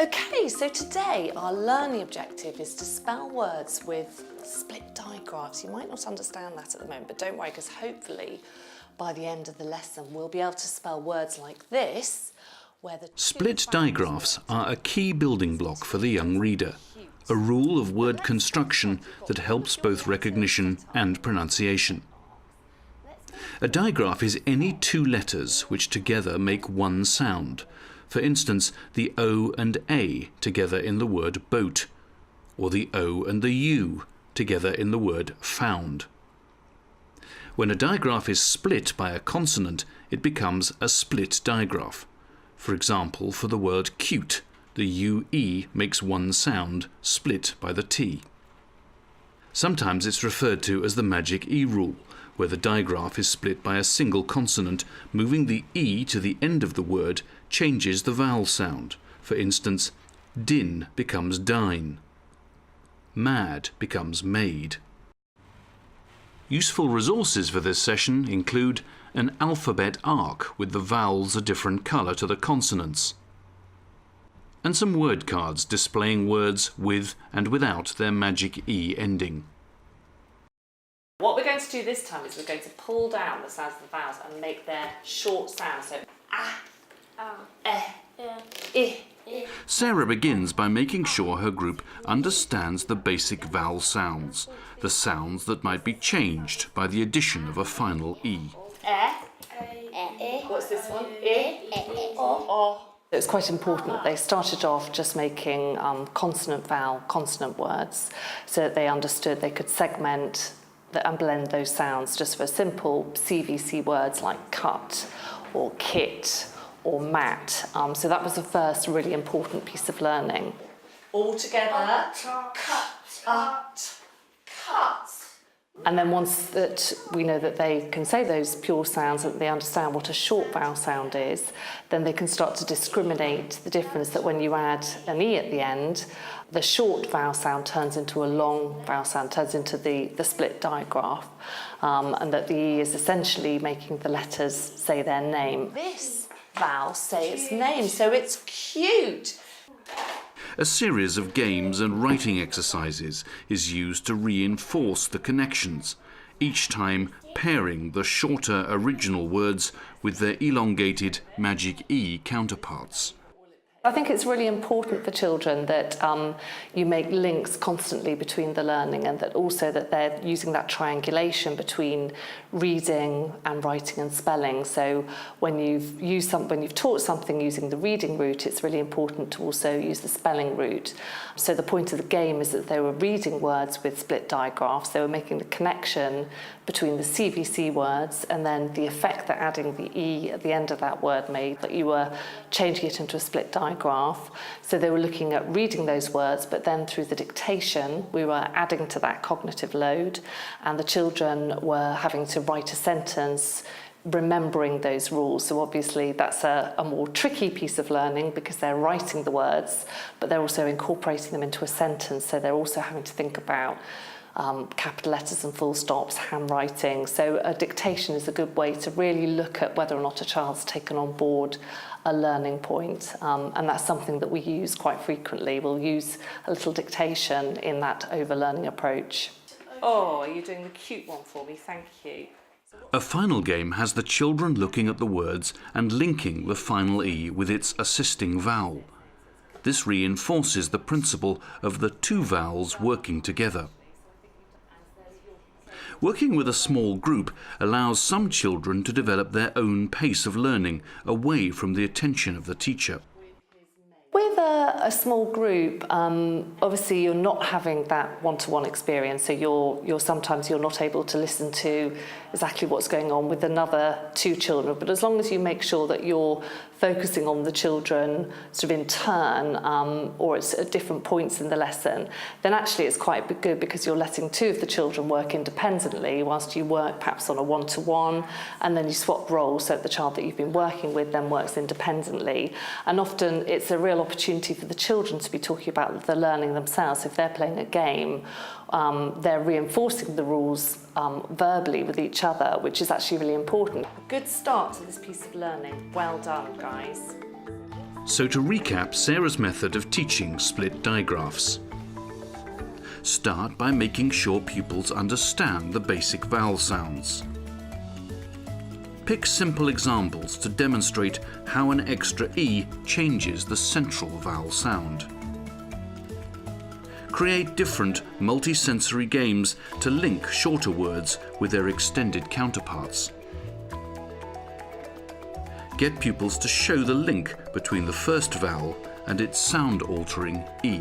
Okay, so today our learning objective is to spell words with split digraphs. You might not understand that at the moment, but don't worry, because hopefully by the end of the lesson we'll be able to spell words like this, where the split digraphs are a key building block for the young reader, a rule of word construction that helps both recognition and pronunciation. A digraph is any two letters which together make one sound. For instance, the O and A together in the word boat, or the O and the U together in the word found. When a digraph is split by a consonant, it becomes a split digraph. For example, for the word cute, the UE makes one sound, split by the T. Sometimes it's referred to as the magic E rule, where the digraph is split by a single consonant. Moving the E to the end of the word changes the vowel sound. For instance, din becomes dine. Mad becomes made. Useful resources for this session include an alphabet arc with the vowels a different colour to the consonants, and some word cards displaying words with and without their magic E ending. What we're going to do this time is we're going to pull down the sounds of the vowels and make their short sounds. So I. Sarah begins by making sure her group understands the basic vowel sounds, the sounds that might be changed by the addition of a final E. What's this one? O. It was quite important that they started off just making consonant-vowel, consonant words, so that they understood they could segment and blend those sounds just for simple CVC words like cut or kit or mat. So that was the first really important piece of learning. All together, cut. And then once that we know that they can say those pure sounds, that they understand what a short vowel sound is, then they can start to discriminate the difference that when you add an E at the end, the short vowel sound turns into a long vowel sound, turns into the split digraph, and that the E is essentially making the letters say their name. This vowel say its name, so it's cute. A series of games and writing exercises is used to reinforce the connections, each time pairing the shorter original words with their elongated magic E counterparts. I think it's really important for children that you make links constantly between the learning, and that also that they're using that triangulation between reading and writing and spelling. So when you've taught something using the reading route, it's really important to also use the spelling route. So the point of the game is that they were reading words with split digraphs. They were making the connection between the CVC words and then the effect that adding the E at the end of that word made, that you were changing it into a split digraph. So they were looking at reading those words, but then through the dictation, we were adding to that cognitive load, and the children were having to write a sentence remembering those rules. So obviously that's a more tricky piece of learning because they're writing the words, but they're also incorporating them into a sentence. So they're also having to think about capital letters and full stops, handwriting. So a dictation is a good way to really look at whether or not a child's taken on board a learning point. And that's something that we use quite frequently. We'll use a little dictation in that overlearning approach. Oh, are you doing the cute one for me? Thank you. A final game has the children looking at the words and linking the final E with its assisting vowel. This reinforces the principle of the two vowels working together. Working with a small group allows some children to develop their own pace of learning away from the attention of the teacher. With a small group, obviously you're not having that one-to-one experience, so sometimes you're not able to listen to exactly what's going on with another two children. But as long as you make sure that you're focusing on the children sort of in turn, or it's at different points in the lesson, then actually it's quite good because you're letting two of the children work independently whilst you work perhaps on a one-to-one, and then you swap roles so that the child that you've been working with then works independently. And often it's a real opportunity for the children to be talking about the learning themselves. If they're playing a game, they're reinforcing the rules verbally with each other, which is actually really important. Good start to this piece of learning. Well done, guys. So to recap Sarah's method of teaching split digraphs. Start by making sure pupils understand the basic vowel sounds. Pick simple examples to demonstrate how an extra E changes the central vowel sound. Create different multi-sensory games to link shorter words with their extended counterparts. Get pupils to show the link between the first vowel and its sound-altering E.